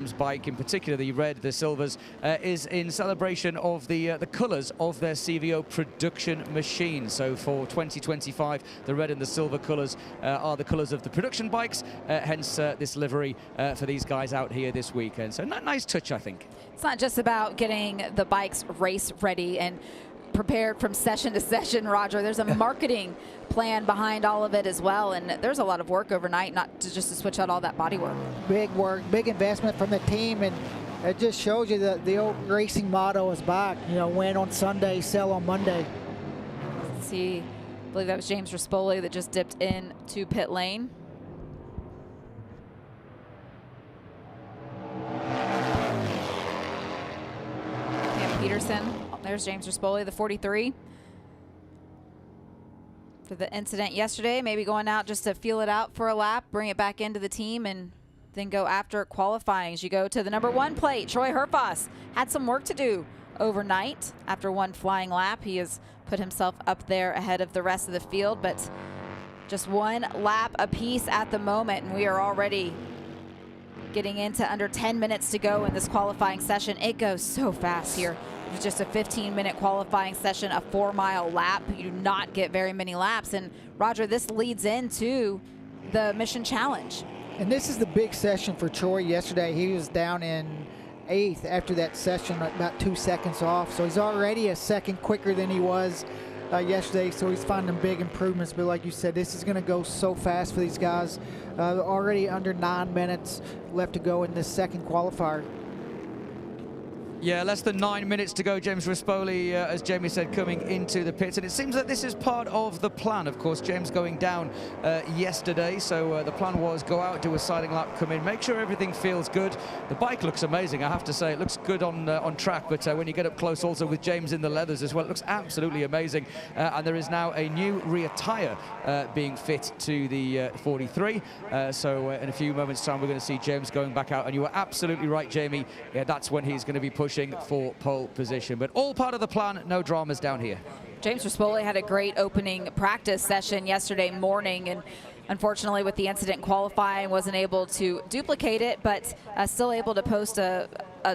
bike, in particular the red, the silvers, is in celebration of the colours of their CVO production machine. So for 2025, the red and the silver colours are the colours of the production bikes, hence this livery for these guys out here this weekend. So nice touch, I think. It's not just about getting the bikes race ready and prepared from session to session, Roger. There's a marketing plan behind all of it as well, and there's a lot of work overnight, not to just to switch out all that body work. Big work, big investment from the team, and it just shows you that the old racing motto is back. You know, win on Sunday, sell on Monday. Let's see, I believe that was James Rispoli that just dipped into pit lane. Cam Peterson. There's James Rispoli, the 43. For the incident yesterday, maybe going out just to feel it out for a lap, bring it back into the team, and then go after qualifying. As you go to the #1 plate, Troy Herfoss had some work to do overnight. After one flying lap, he has put himself up there ahead of the rest of the field, but just one lap apiece at the moment, and we are already getting into under 10 minutes to go in this qualifying session. It goes so fast here. It was just a 15-minute qualifying session, a 4-mile lap. You do not get very many laps. And Roger, this leads into the Mission Challenge. And this is the big session for Troy yesterday. He was down in 8th after that session, about 2 seconds off. So he's already a second quicker than he was yesterday. So he's finding big improvements. But like you said, this is going to go so fast for these guys. Already under 9 minutes left to go in this second qualifier. Yeah, less than 9 minutes to go. James Rispoli, as Jamie said, coming into the pits. And it seems that this is part of the plan. Of course, James going down yesterday. So the plan was go out, do a siding lap, come in, make sure everything feels good. The bike looks amazing, I have to say. It looks good on track. But when you get up close also with James in the leathers as well, it looks absolutely amazing. And there is now a new rear tyre being fit to the 43. So in a few moments' time, we're going to see James going back out. And you were absolutely right, Jamie. Yeah, that's when he's going to be pushing for pole position, but all part of the plan. No dramas down here. James Rispoli had a great opening practice session yesterday morning, and unfortunately with the incident qualifying wasn't able to duplicate it, but still able to post a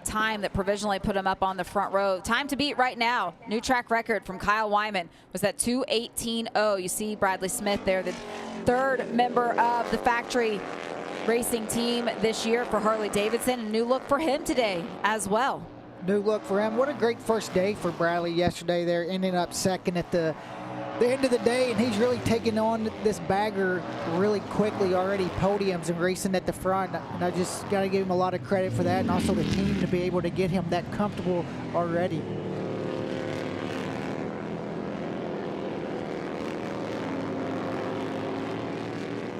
time that provisionally put him up on the front row. Time to beat right now. New track record from Kyle Wyman was that 2:18.0. You see Bradley Smith there, the third member of the factory racing team this year for Harley-Davidson. A new look for him today as well. New look for him. What a great first day for Bradley yesterday. They're ending up second at the end of the day, and he's really taking on this bagger really quickly already, podiums and racing at the front. And I just got to give him a lot of credit for that, and also the team to be able to get him that comfortable already.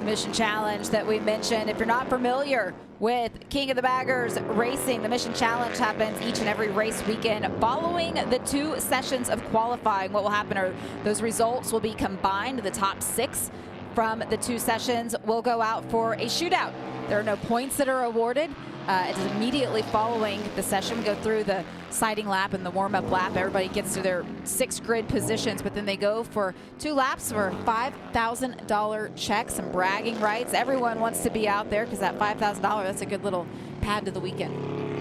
Mission Challenge that we mentioned. If you're not familiar with King of the Baggers Racing, the Mission Challenge happens each and every race weekend. Following the 2 sessions of qualifying, what will happen are those results will be combined. The top 6 from the 2 sessions will go out for a shootout. There are no points that are awarded. It is immediately following the session. We go through the siding lap and the warm-up lap. Everybody gets to their 6 grid positions, but then they go for 2 laps for $5,000 checks and bragging rights. Everyone wants to be out there because that $5,000, that's a good little pad to the weekend.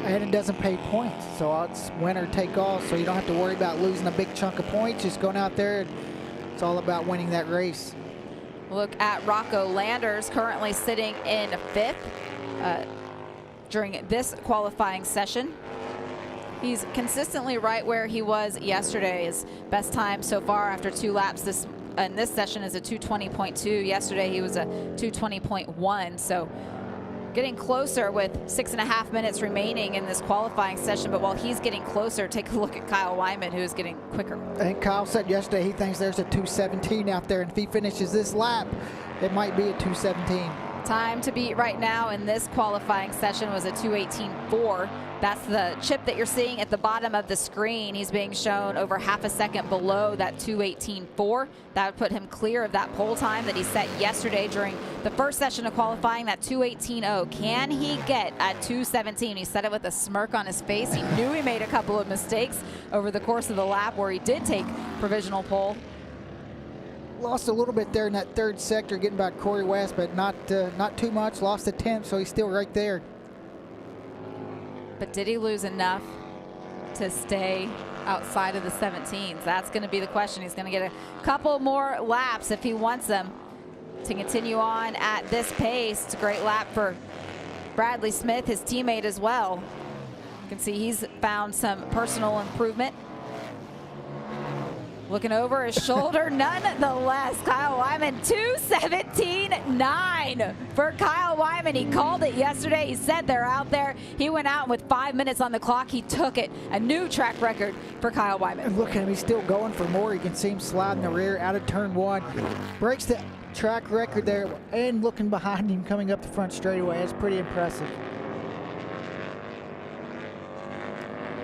And it doesn't pay points, so it's winner take all, so you don't have to worry about losing a big chunk of points. Just going out there, it's all about winning that race. Look at Rocco Landers, currently sitting in 5th. During this qualifying session. He's consistently right where he was yesterday. His best time so far after 2 laps in this session is a 2:20.2. Yesterday he was a 2:20.1. So getting closer with 6.5 minutes remaining in this qualifying session. But while he's getting closer, take a look at Kyle Wyman, who is getting quicker. I think Kyle said yesterday he thinks there's a 2:17 out there, and if he finishes this lap, it might be a 2:17. Time to beat right now in this qualifying session was a 2:18.4. That's the chip that you're seeing at the bottom of the screen. He's being shown over half a second below that 2:18.4. That would put him clear of that pole time that he set yesterday during the first session of qualifying, that 2:18.0. Can he get at 2:17? He said it with a smirk on his face. He knew he made a couple of mistakes over the course of the lap where he did take provisional pole. Lost a little bit there in that 3rd sector, getting by Corey West, but not too much. Lost a 10th, so he's still right there. But did he lose enough to stay outside of the 17s? That's going to be the question. He's going to get a couple more laps if he wants them to continue on at this pace. It's a great lap for Bradley Smith, his teammate as well. You can see he's found some personal improvement. Looking over his shoulder, nonetheless, Kyle Wyman, 2:17.9 for Kyle Wyman. He called it yesterday. He said they're out there. He went out with 5 minutes on the clock. He took it. A new track record for Kyle Wyman. And look at him. He's still going for more. You can see him sliding the rear out of turn 1. Breaks the track record there, and looking behind him coming up the front straightaway. That's pretty impressive.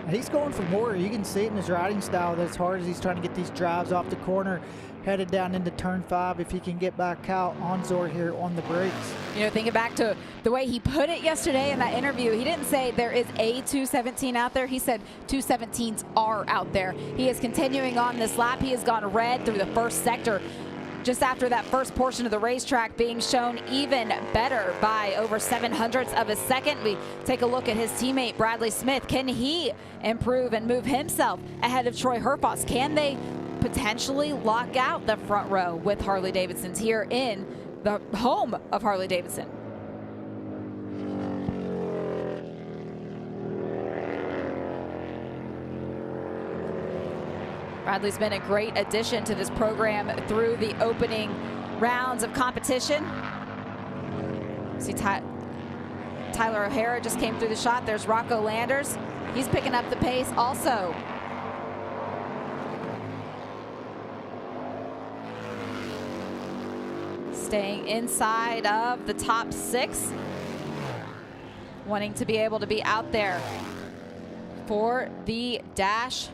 He's going for more. You can see it in his riding style. As hard as he's trying to get these drives off the corner, headed down into turn 5. If he can get by Kyle Onzor here on the brakes. You know, thinking back to the way he put it yesterday in that interview, he didn't say there is a 217 out there. He said 217s are out there. He is continuing on this lap. He has gone red through the first sector, just after that first portion of the racetrack being shown even better by over 700ths of a second. We take a look at his teammate Bradley Smith. Can he improve and move himself ahead of Troy Herfoss? Can they potentially lock out the front row with Harley-Davidsons here in the home of Harley-Davidson? Bradley's been a great addition to this program through the opening rounds of competition. See Tyler O'Hara just came through the shot. There's Rocco Landers. He's picking up the pace also. Staying inside of the top 6. Wanting to be able to be out there for the dash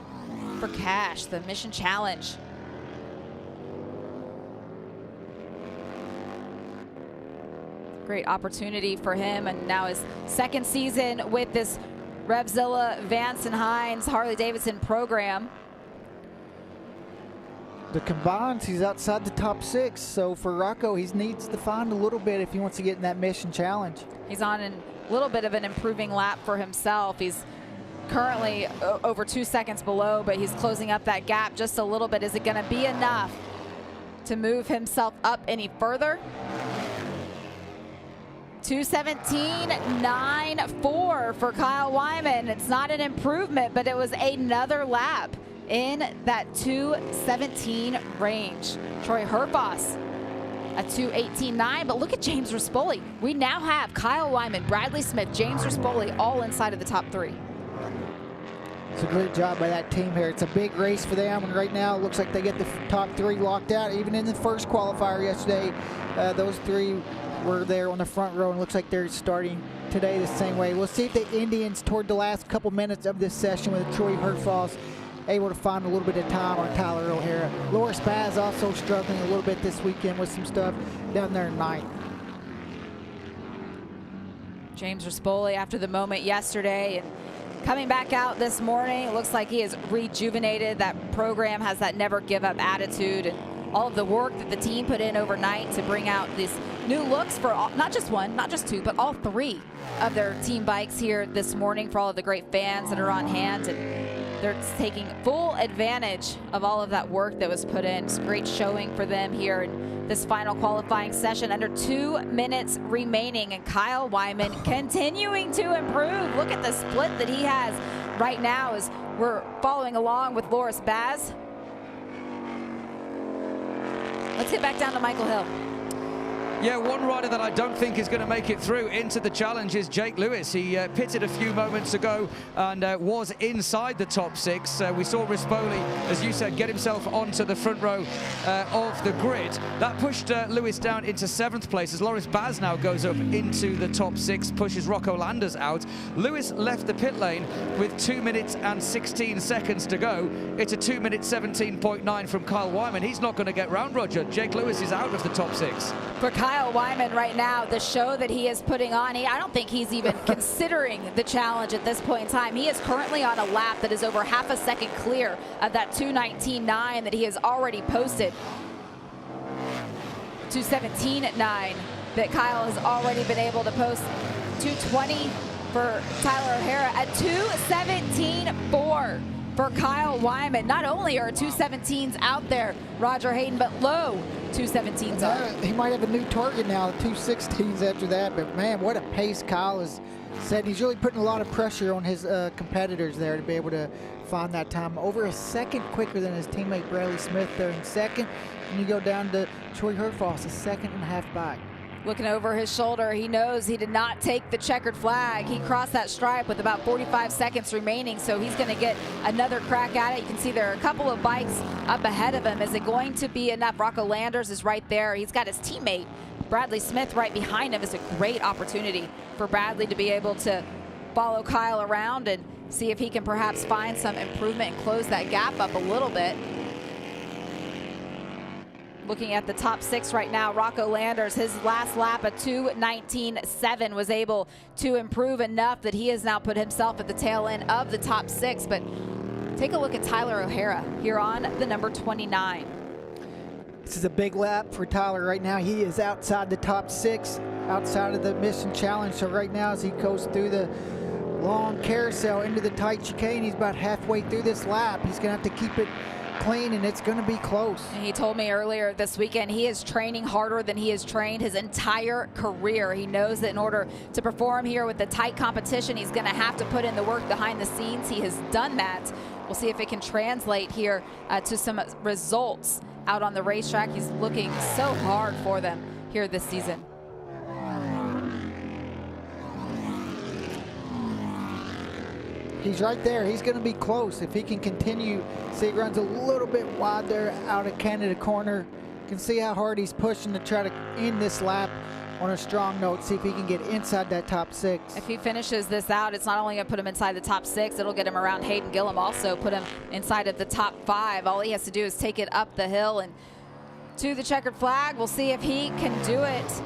for cash, the Mission Challenge. Great opportunity for him, and now his second season with this Revzilla Vance and Hines Harley-Davidson program. The combines, he's outside the top 6, so for Rocco, he needs to find a little bit if he wants to get in that Mission Challenge. He's on a little bit of an improving lap for himself. He's currently over 2 seconds below, but he's closing up that gap just a little bit. Is it going to be enough to move himself up any further? 2:17.94 for Kyle Wyman. It's not an improvement, but it was another lap in that 2:17 range. Troy Herfoss, a 2:18.9, but look at James Rispoli. We now have Kyle Wyman, Bradley Smith, James Rispoli all inside of the top 3. It's a great job by that team here. It's a big race for them, and right now it looks like they get the top 3 locked out. Even in the first qualifier yesterday, those 3 were there on the front row, and looks like they're starting today the same way. We'll see if the Indians, toward the last couple minutes of this session with Troy Herfoss, able to find a little bit of time on Tyler O'Hara. Loris Baz also struggling a little bit this weekend with some stuff down there in 9th. James Rispoli after the moment yesterday and coming back out this morning, it looks like he has rejuvenated. That program has that never give up attitude, and all of the work that the team put in overnight to bring out these new looks for all, not just one, not just 2, but all 3 of their team bikes here this morning for all of the great fans that are on hand. And they're taking full advantage of all of that work that was put in. It's a great showing for them here in this final qualifying session. Under 2 minutes remaining, and Kyle Wyman continuing to improve. Look at the split that he has right now as we're following along with Loris Baz. Let's get back down to Michael Hill. Yeah, one rider that I don't think is going to make it through into the challenge is Jake Lewis. He pitted a few moments ago and was inside the top 6. We saw Rispoli, as you said, get himself onto the front row of the grid. That pushed Lewis down into 7th place as Loris Baz now goes up into the top 6, pushes Rocco Landers out. Lewis left the pit lane with 2 minutes and 16 seconds to go. It's a 2 minute 17.9 from Kyle Wyman. He's not going to get round, Roger. Jake Lewis is out of the top 6. For Kyle Wyman right now, the show that he is putting on, I don't think he's even considering the challenge at this point in time. He is currently on a lap that is over half a second clear of that 2:19.9 that he has already posted. 2:17.9 that Kyle has already been able to post. 2:20 for Tyler O'Hara, a 2:17.4 for Kyle Wyman. Not only are 2:17s out there, Roger Hayden, but low 2:17s are. He might have a new target now, 2:16s after that, but man, what a pace Kyle has set. He's really putting a lot of pressure on his competitors there to be able to find that time. Over a second quicker than his teammate Bradley Smith there in second. And you go down to Troy Herfoss, a second and a half back. Looking over his shoulder, he knows he did not take the checkered flag. He crossed that stripe with about 45 seconds remaining, so he's going to get another crack at it. You can see there are a couple of bikes up ahead of him. Is it going to be enough? Rocco Landers is right there. He's got his teammate Bradley Smith right behind him. Is a great opportunity for Bradley to be able to follow Kyle around and see if he can perhaps find some improvement and close that gap up a little bit. Looking at the top 6 right now, Rocco Landers, his last lap, a 2:19.7, was able to improve enough that he has now put himself at the tail end of the top 6. But take a look at Tyler O'Hara here on the number 29. This is a big lap for Tyler right now. He is outside the top 6, outside of the mission challenge. So right now as he goes through the long carousel into the tight chicane, he's about halfway through this lap. He's going to have to keep it clean, and it's going to be close. And he told me earlier this weekend he is training harder than he has trained his entire career. He knows that in order to perform here with the tight competition, he's going to have to put in the work behind the scenes. He has done that. We'll see if it can translate here to some results out on the racetrack. He's looking so hard for them here this season. He's right there. He's going to be close if he can continue. See, he runs a little bit wide there out of Canada corner. You can see how hard he's pushing to try to end this lap on a strong note, see if he can get inside that top 6. If he finishes this out, it's not only going to put him inside the top 6, it'll get him around Hayden Gillum, also put him inside of the top 5. All he has to do is take it up the hill and to the checkered flag. We'll see if he can do it.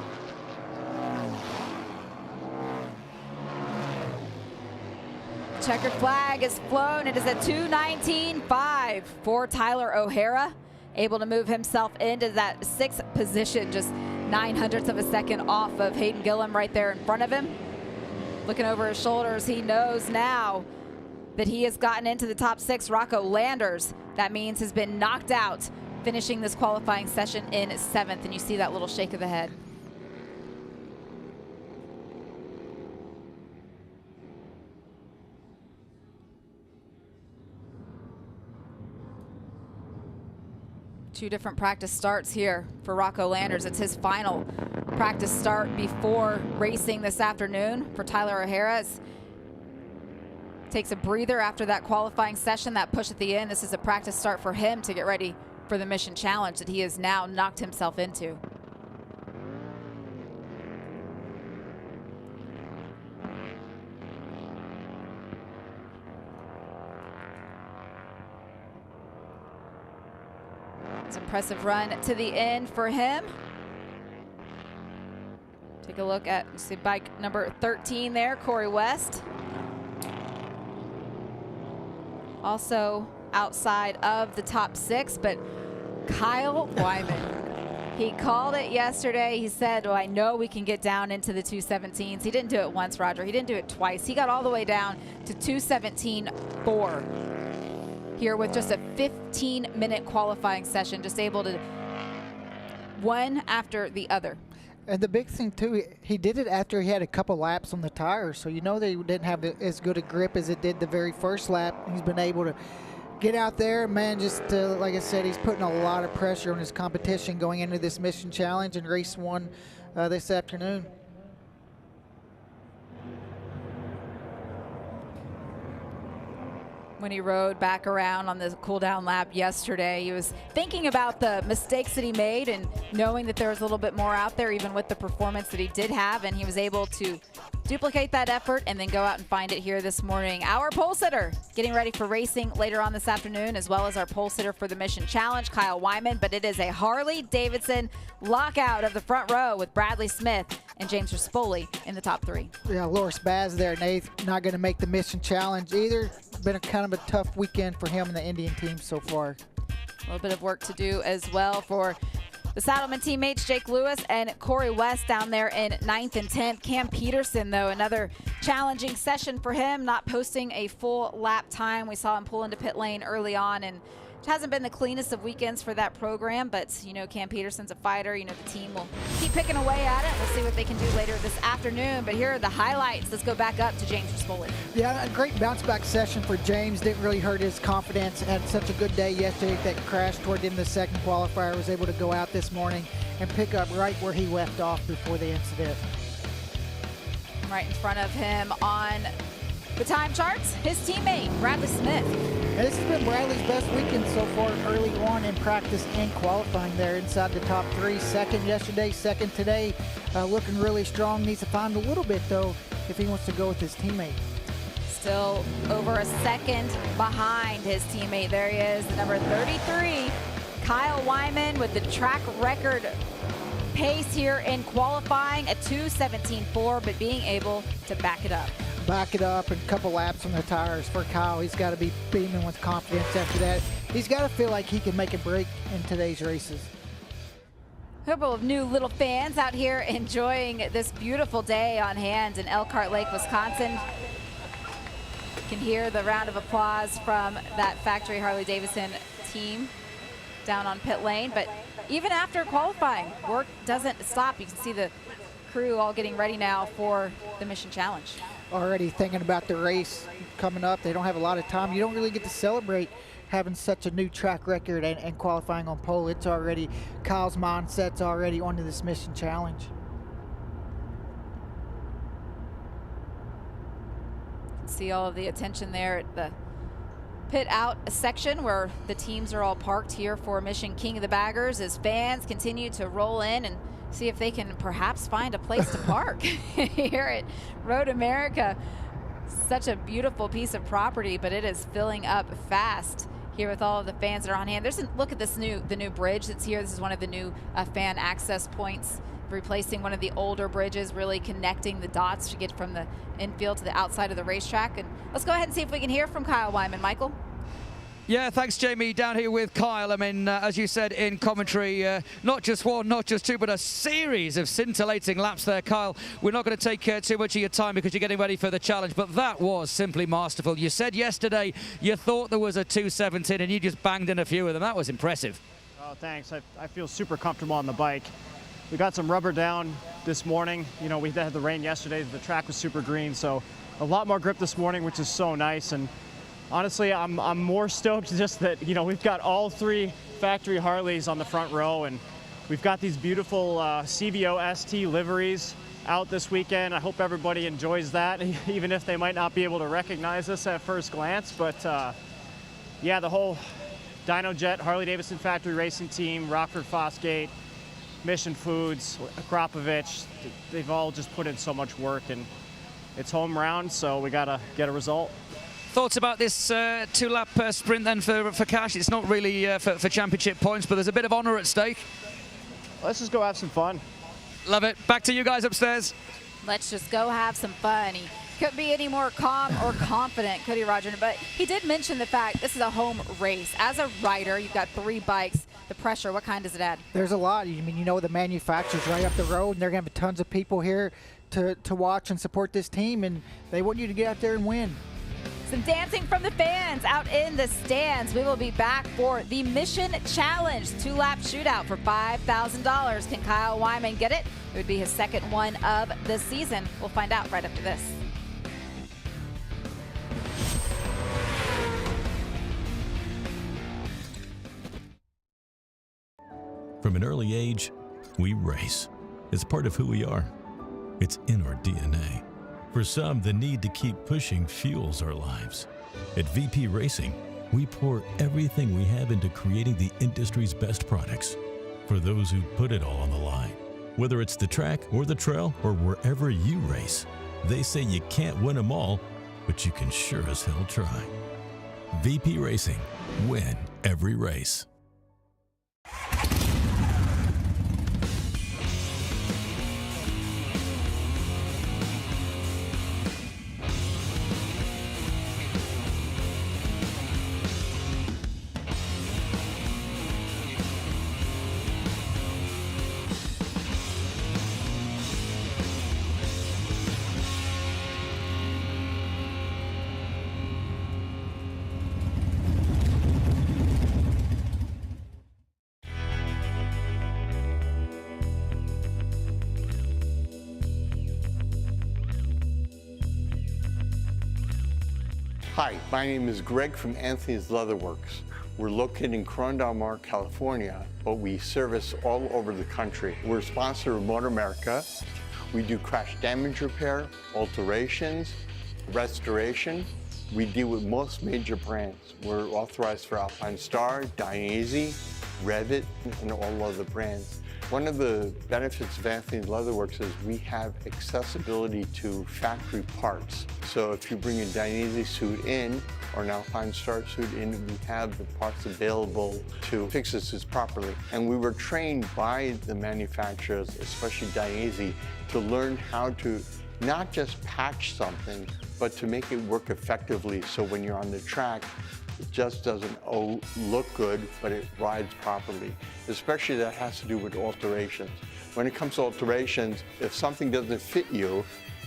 Checkered flag is flown. It is a 2:19.5 for Tyler O'Hara, able to move himself into that 6th position, just 0.09 of a second off of Hayden Gillum right there in front of him. Looking over his shoulders, he knows now that he has gotten into the top 6. Rocco Landers, that means, has been knocked out, finishing this qualifying session in 7th, and you see that little shake of the head. Two different practice starts here for Rocco Landers. It's his final practice start before racing this afternoon for Tyler O'Hara. Takes a breather after that qualifying session, that push at the end. This is a practice start for him to get ready for the mission challenge that he has now knocked himself into. Impressive run to the end for him. Take a look at, you see bike number 13 there, Corey West. Also outside of the top 6, but Kyle Wyman, he called it yesterday. He said, oh, I know we can get down into the 2:17s. He didn't do it once, Roger. He didn't do it twice. He got all the way down to 2:17.4. here with just a 15-minute qualifying session, just able to one after the other. And the big thing too, he did it after he had a couple laps on the tires, so you know they didn't have as good a grip as it did the very first lap. He's been able to get out there, man, just like I said, he's putting a lot of pressure on his competition going into this mission challenge and race 1 this afternoon. When he rode back around on the cool down lap yesterday, he was thinking about the mistakes that he made and knowing that there was a little bit more out there, even with the performance that he did have, and he was able to duplicate that effort and then go out and find it here this morning. Our pole sitter getting ready for racing later on this afternoon, as well as our pole sitter for the mission challenge, Kyle Wyman, but it is a Harley-Davidson lockout of the front row with Bradley Smith and James Rispoli in the top 3. Yeah, Loris Baz there, Nate, not going to make the mission challenge either. Been a kind of a tough weekend for him and the Indian team so far. A little bit of work to do as well for The Saddleman teammates Jake Lewis and Corey West down there in 9th and 10th. Cam Peterson, though, another challenging session for him, not posting a full lap time. We saw him pull into pit lane early on, and it hasn't been the cleanest of weekends for that program, but you know, Cam Peterson's a fighter. You know, the team will keep picking away at it. We'll see what they can do later this afternoon, but here are the highlights. Let's go back up to James Rispoli. Yeah, a great bounce back session for James. Didn't really hurt his confidence. Had such a good day yesterday. That crash toward the end of the second qualifier, was able to go out this morning and pick up right where he left off before the incident. Right in front of him on the time charts, his teammate, Bradley Smith. And this has been Bradley's best weekend so far early on in practice and qualifying there inside the top 3. Second yesterday, second today. Looking really strong. Needs to find a little bit, though, if he wants to go with his teammate. Still over a second behind his teammate. There he is, the number 33, Kyle Wyman, with the track record pace here in qualifying at 2:17.4, but being able to back it up. Back it up and a couple laps on the tires for Kyle. He's got to be beaming with confidence after that. He's got to feel like he can make a break in today's races. A couple of new little fans out here enjoying this beautiful day on hand in Elkhart Lake, Wisconsin. You can hear the round of applause from that factory Harley-Davidson team down on pit lane. But even after qualifying, work doesn't stop. You can see the crew all getting ready now for the Mission Challenge. Already thinking about the race coming up. They don't have a lot of time. You don't really get to celebrate having such a new track record and qualifying on pole. It's already, Kyle's mindset's already onto this Mission Challenge. See all of the attention there at the pit out section where the teams are all parked here for Mission King of the Baggers as fans continue to roll in and see if they can perhaps find a place to park here at MotoAmerica. Such a beautiful piece of property, but it is filling up fast here with all of the fans that are on hand. Look at this the new bridge that's here. This is one of the new fan access points, replacing one of the older bridges, really connecting the dots to get from the infield to the outside of the racetrack. And let's go ahead and see if we can hear from Kyle Wyman. Michael? Yeah, thanks, Jamie. Down here with Kyle. I mean, as you said in commentary, not just one, not just two, but a series of scintillating laps there, Kyle. We're not going to take too much of your time because you're getting ready for the challenge, but that was simply masterful. You said yesterday you thought there was a 2:17 and you just banged in a few of them. That was impressive. Oh, thanks. I feel super comfortable on the bike. We got some rubber down this morning. You know, we had the rain yesterday. The track was super green, so a lot more grip this morning, which is so nice. And honestly, I'm more stoked just that, you know, we've got all 3 factory Harleys on the front row, and we've got these beautiful CVO ST liveries out this weekend. I hope everybody enjoys that, even if they might not be able to recognize us at first glance. But yeah, the whole DynoJet Harley-Davidson factory racing team, Rockford Fosgate, Mission Foods, Akrapovich, they've all just put in so much work, and it's home round, so we gotta get a result. Thoughts about this 2-lap sprint then for cash? It's not really for championship points, but there's a bit of honor at stake. Let's just go have some fun. Love it. Back to you guys upstairs. Let's just go have some fun. He couldn't be any more calm or confident, could he, Roger? But he did mention the fact this is a home race. As a rider, you've got 3 bikes. The pressure, what kind does it add? There's a lot. I mean, you know, the manufacturer's right up the road, and they're going to have tons of people here to watch and support this team, and they want you to get out there and win. Some dancing from the fans out in the stands. We will be back for the Mission Challenge 2-lap shootout for $5,000. Can Kyle Wyman get it? It would be his second one of the season. We'll find out right after this. From an early age, we race. It's part of who we are. It's in our DNA. For some, the need to keep pushing fuels our lives. At VP Racing, we pour everything we have into creating the industry's best products. For those who put it all on the line, whether it's the track or the trail or wherever you race, they say you can't win them all, but you can sure as hell try. VP Racing, win every race. Hi, my name is Greg from Anthony's Leatherworks. We're located in Corona del Mar, California, but we service all over the country. We're a sponsor of MotoAmerica. We do crash damage repair, alterations, restoration. We deal with most major brands. We're authorized for Alpine Star, Dainese, Revit, and all other brands. One of the benefits of Anthony's Leatherworks is we have accessibility to factory parts. So if you bring a Dainese suit in or an Alpine Star suit in, we have the parts available to fix this properly. And we were trained by the manufacturers, especially Dainese, to learn how to not just patch something, but to make it work effectively so when you're on the track, it just doesn't look good, but it rides properly. Especially that has to do with alterations. When it comes to alterations, if something doesn't fit you,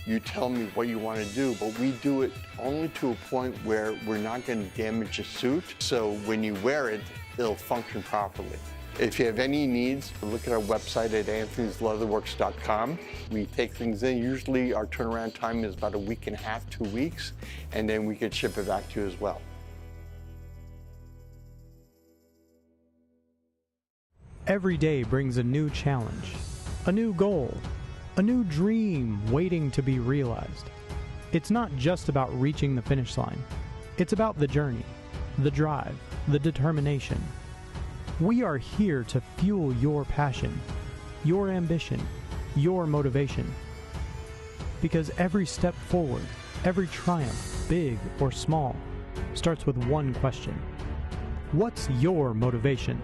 you tell me what you want to do, but we do it only to a point where we're not going to damage the suit. So when you wear it, it'll function properly. If you have any needs, look at our website at anthonysleatherworks.com. We take things in. Usually our turnaround time is about a week and a half, 2 weeks, and then we could ship it back to you as well. Every day brings a new challenge, a new goal, a new dream waiting to be realized. It's not just about reaching the finish line. It's about the journey, the drive, the determination. We are here to fuel your passion, your ambition, your motivation. Because every step forward, every triumph, big or small, starts with one question. What's your motivation?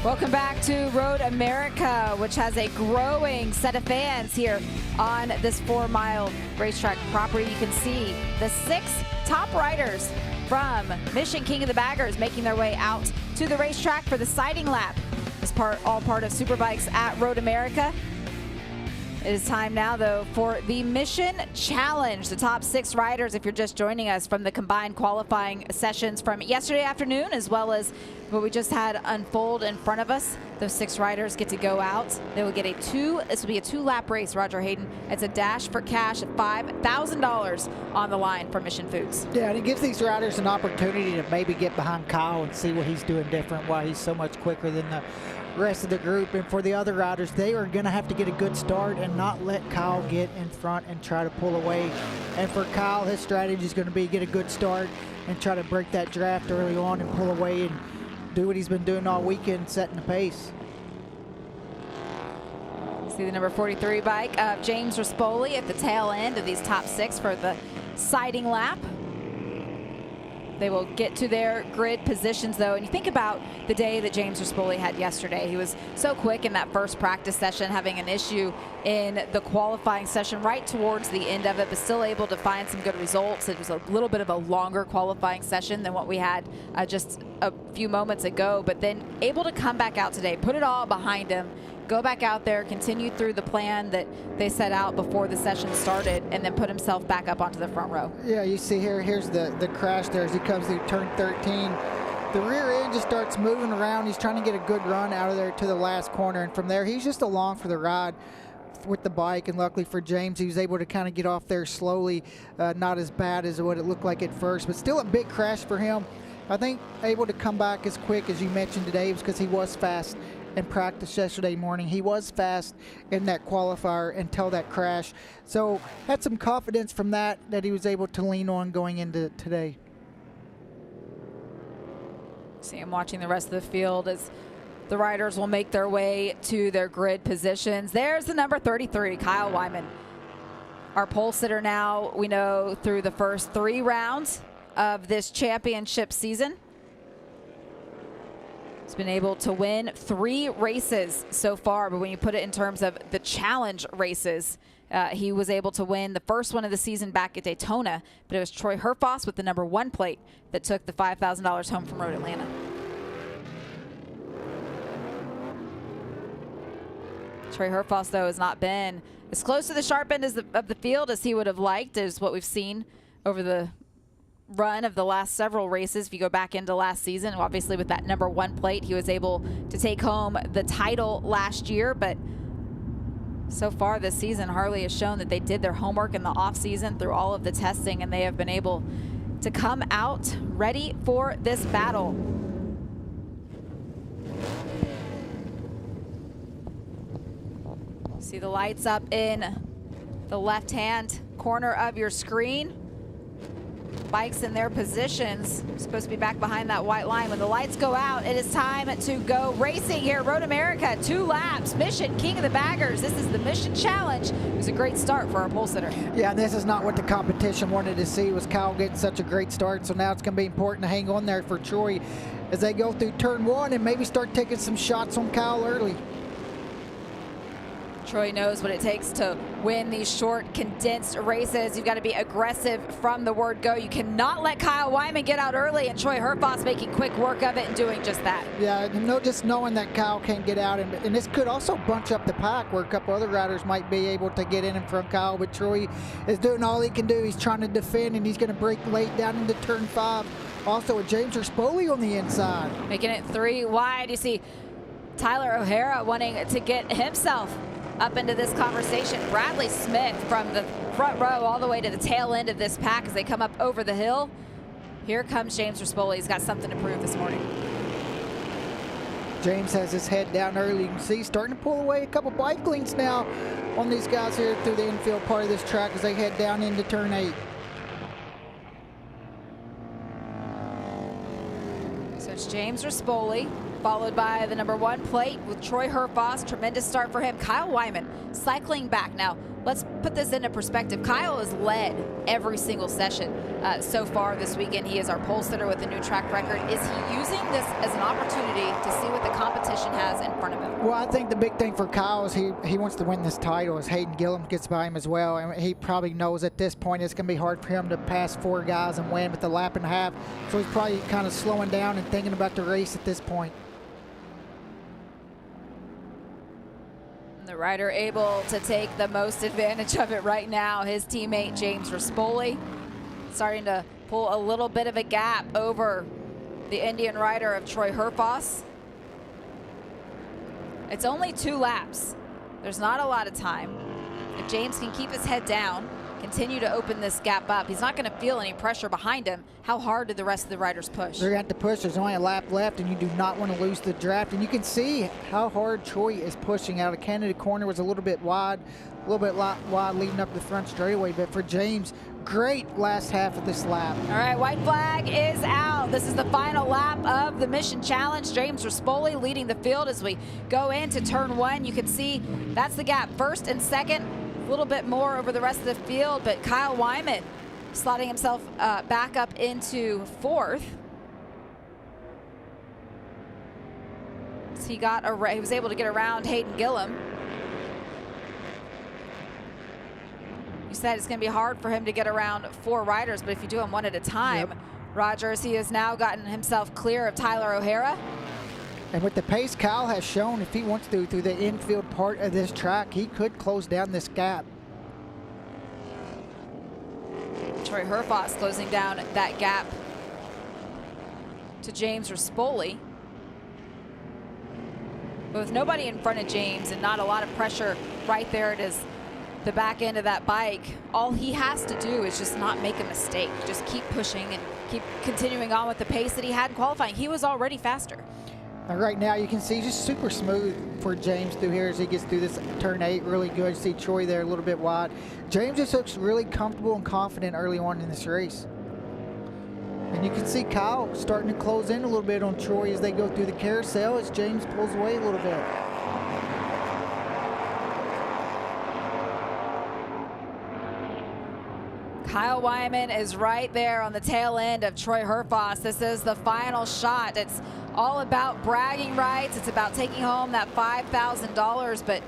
Welcome back to Road America, which has a growing set of fans here on this 4-mile racetrack property. You can see the 6 top riders from Mission King of the Baggers making their way out to the racetrack for the sighting lap. It's all part of Superbikes at Road America. It is time now, though, for the Mission Challenge. The top 6 riders, if you're just joining us, from the combined qualifying sessions from yesterday afternoon, as well as what we just had unfold in front of us. Those 6 riders get to go out. They will get this will be a 2-lap race, Roger Hayden. It's a dash for cash of $5,000 on the line for Mission Foods. Yeah, and it gives these riders an opportunity to maybe get behind Kyle and see what he's doing different, why he's so much quicker than the rest of the group. And for the other riders, they are going to have to get a good start and not let Kyle get in front and try to pull away. And for Kyle, his strategy is going to be get a good start and try to break that draft early on and pull away and do what he's been doing all weekend, setting the pace. See the number 43 bike of James Rispoli at the tail end of these top 6 for the sighting lap. They will get to their grid positions, though, and you think about the day that James Rispoli had yesterday. He was so quick in that first practice session, having an issue in the qualifying session right towards the end of it, but still able to find some good results. It was a little bit of a longer qualifying session than what we had just a few moments ago, but then able to come back out today, put it all behind him, go back out there, continue through the plan that they set out before the session started, and then put himself back up onto the front row. Yeah, you see here's the crash there as he comes through turn 13. The rear end just starts moving around. He's trying to get a good run out of there to the last corner, and from there he's just along for the ride with the bike. And luckily for James, he was able to kind of get off there slowly, not as bad as what it looked like at first, but still a big crash for him. I think able to come back as quick as you mentioned today was because he was fast in practice yesterday morning. He was fast in that qualifier until that crash. So had some confidence from that he was able to lean on going into today. See him watching the rest of the field as the riders will make their way to their grid positions. There's the number 33, Kyle Wyman. Our pole sitter now, we know, through the first 3 rounds of this championship season. He's been able to win 3 races so far, but when you put it in terms of the challenge races, he was able to win the first one of the season back at Daytona, but it was Troy Herfoss with the number 1 plate that took the $5,000 home from Road Atlanta. Troy Herfoss, though, has not been as close to the sharp end of the field as he would have liked, is what we've seen over the run of the last several races. If you go back into last season, obviously with that number 1 plate, he was able to take home the title last year, but So far this season, Harley has shown that they did their homework in the off-season through all of the testing, and they have been able to come out ready for this battle. See the lights up in the left-hand corner of your screen. Bikes in their positions. Supposed to be back behind that white line. When the lights go out, it is time to go racing here. MotoAmerica, 2 laps. Mission King of the Baggers. This is the Mission Challenge. It was a great start for our pole sitter. Yeah, this is not what the competition wanted to see, was Kyle getting such a great start. So now it's going to be important to hang on there for Troy as they go through turn 1 and maybe start taking some shots on Kyle early. Troy knows what it takes to win these short, condensed races. You've got to be aggressive from the word go. You cannot let Kyle Wyman get out early, and Troy Herfoss making quick work of it and doing just that. Yeah, and just knowing that Kyle can't get out, and this could also bunch up the pack where a couple other riders might be able to get in and from Kyle, but Troy is doing all he can do. He's trying to defend, and he's going to break late down into turn 5. Also with James Rispoli on the inside. Making it 3 wide. You see Tyler O'Hara wanting to get himself up into this conversation. Bradley Smith from the front row all the way to the tail end of this pack as they come up over the hill. Here comes James Rispoli. He's got something to prove this morning. James has his head down early. You can see starting to pull away a couple bike links now on these guys here through the infield part of this track as they head down into turn 8. So it's James Rispoli, followed by the number 1 plate with Troy Herfoss. Tremendous start for him. Kyle Wyman cycling back. Now, let's put this into perspective. Kyle has led every single session so far this weekend. He is our pole sitter with a new track record. Is he using this as an opportunity to see what the competition has in front of him? Well, I think the big thing for Kyle is he wants to win this title as Hayden Gillum gets by him as well. And he probably knows at this point it's going to be hard for him to pass 4 guys and win with a lap and a half. So he's probably kind of slowing down and thinking about the race at this point. The rider able to take the most advantage of it right now. His teammate James Rispoli starting to pull a little bit of a gap over the Indian rider of Troy Herfoss. It's only 2 laps. There's not a lot of time. If James can keep his head down, continue to open this gap up, he's not going to feel any pressure behind him. How hard did the rest of the riders push? They're going to have to push. There's only a lap left, and you do not want to lose the draft. And you can see how hard Troy is pushing out of Canada corner. Was a little bit wide leading up the front straightaway. But for James, great last half of this lap. All right, white flag is out. This is the final lap of the Mission Challenge. James Rispoli leading the field as we go into turn 1. You can see that's the gap, first and second. A little bit more over the rest of the field, but Kyle Wyman slotting himself back up into 4th. So he was able to get around Hayden Gillum. You said it's going to be hard for him to get around 4 riders, but if you do them one at a time, yep. Rogers, he has now gotten himself clear of Tyler O'Hara. And with the pace Kyle has shown, if he wants to, through the infield part of this track, he could close down this gap. Troy Herfoss closing down that gap to James Rispoli. But with nobody in front of James and not a lot of pressure right there at the back end of that bike, all he has to do is just not make a mistake. Just keep pushing and keep continuing on with the pace that he had in qualifying. He was already faster. Right now you can see just super smooth for James through here as he gets through this turn 8. Really good. You see Troy there a little bit wide. James just looks really comfortable and confident early on in this race. And you can see Kyle starting to close in a little bit on Troy as they go through the carousel as James pulls away a little bit. Kyle Wyman is right there on the tail end of Troy Herfoss. This is the final shot. It's all about bragging rights. It's about taking home that $5,000. But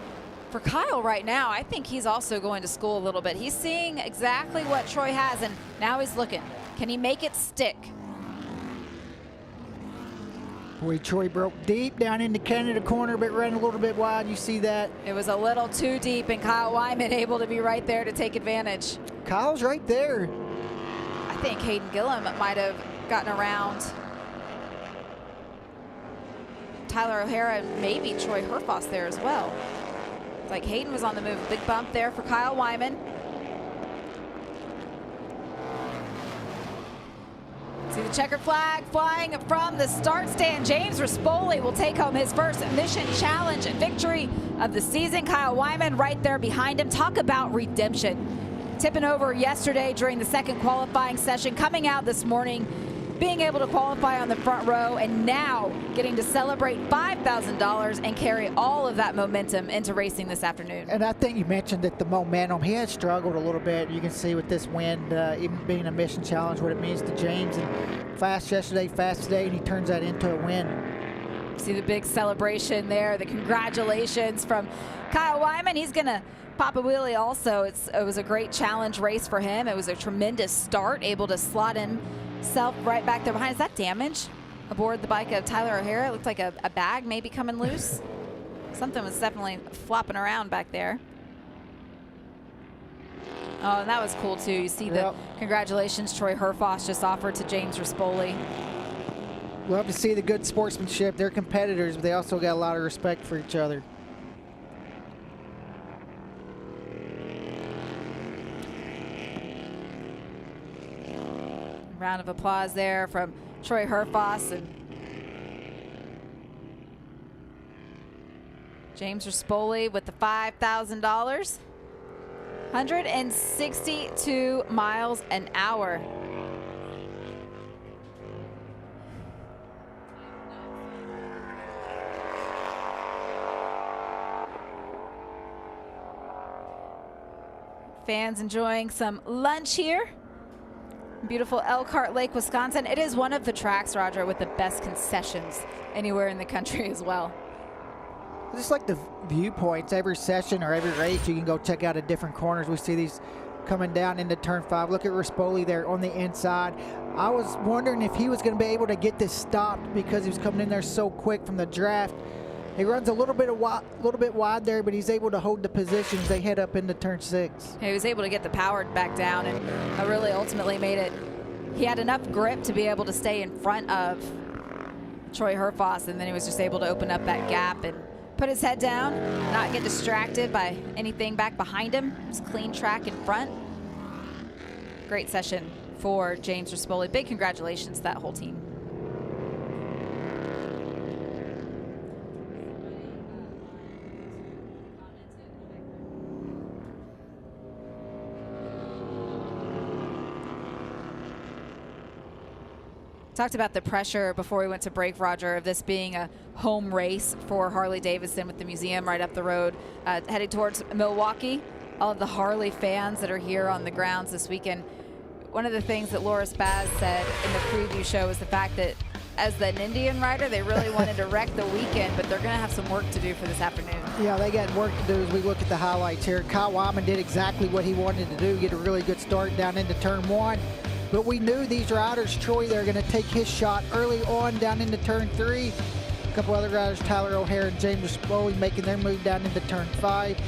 for Kyle right now, I think he's also going to school a little bit. He's seeing exactly what Troy has, and now he's looking. Can he make it stick? Boy, Troy broke deep down into Canada corner, but ran a little bit wide. You see that? It was a little too deep, and Kyle Wyman able to be right there to take advantage. Kyle's right there. I think Hayden Gillum might have gotten around Tyler O'Hara and maybe Troy Herfoss there as well. It's like Hayden was on the move. Big bump there for Kyle Wyman. See the checkered flag flying from the start stand. James Rispoli will take home his first Mission Challenge victory of the season. Kyle Wyman right there behind him. Talk about redemption. Tipping over yesterday during the second qualifying session, coming out this morning, being able to qualify on the front row, and now getting to celebrate $5,000 and carry all of that momentum into racing this afternoon. And I think you mentioned that the momentum, he had struggled a little bit. You can see with this win, even being a Mission Challenge, what it means to James. And fast yesterday, fast today, and he turns that into a win. See the big celebration there, the congratulations from Kyle Wyman. He's gonna pop a wheelie also. It was a great challenge race for him. It was a tremendous start, able to slot himself right back there behind. Is that damage aboard the bike of Tyler O'Hara? It looked like a bag maybe coming loose. Something was definitely flopping around back there. Oh, and that was cool too. You see the congratulations Troy Herfoss just offered to James Rispoli. Love to see the good sportsmanship. They're competitors, but they also got a lot of respect for each other. Round of applause there from Troy Herfoss and James Rispoli with the $5,000. 162 miles an hour. Fans enjoying some lunch here. Beautiful Elkhart Lake, Wisconsin. It is one of the tracks, Roger, with the best concessions anywhere in the country as well. Just like the viewpoints, every session or every race, you can go check out at different corners. We see these coming down into turn 5. Look at Rispoli there on the inside. I was wondering if he was going to be able to get this stopped because he was coming in there so quick from the draft. He runs a little bit wide there, but he's able to hold the position as they head up into turn 6. He was able to get the power back down and really ultimately made it. He had enough grip to be able to stay in front of Troy Herfoss, and then he was just able to open up that gap and put his head down, not get distracted by anything back behind him. Just clean track in front. Great session for James Rispoli. Big congratulations to that whole team. Talked about the pressure before we went to break, Roger, of this being a home race for Harley-Davidson with the museum right up the road, headed towards Milwaukee. All of the Harley fans that are here on the grounds this weekend. One of the things that Laura Spaz said in the preview show was the fact that as an Indian rider, they really wanted to wreck the weekend, but they're going to have some work to do for this afternoon. Yeah, they got work to do as we look at the highlights here. Kyle Wyman did exactly what he wanted to do, get a really good start down into turn 1. But we knew these riders, Troy, they're going to take his shot early on down into turn 3. A couple other riders, Tyler O'Hara and James Rispoli, making their move down into turn 5.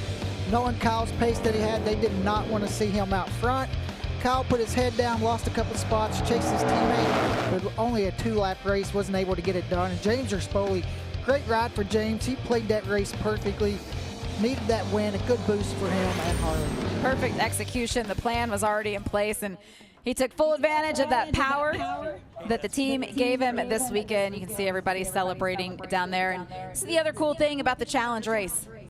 Knowing Kyle's pace that he had, they did not want to see him out front. Kyle put his head down, lost a couple spots, chased his teammate, but only a 2-lap race, wasn't able to get it done. And James Rispoli, great ride for James. He played that race perfectly. Needed that win, a good boost for him at Harley. Perfect execution. The plan was already in place, and he took full advantage of that power that the team gave him this weekend. You can see everybody celebrating down there. And this is the other cool thing about the challenge race.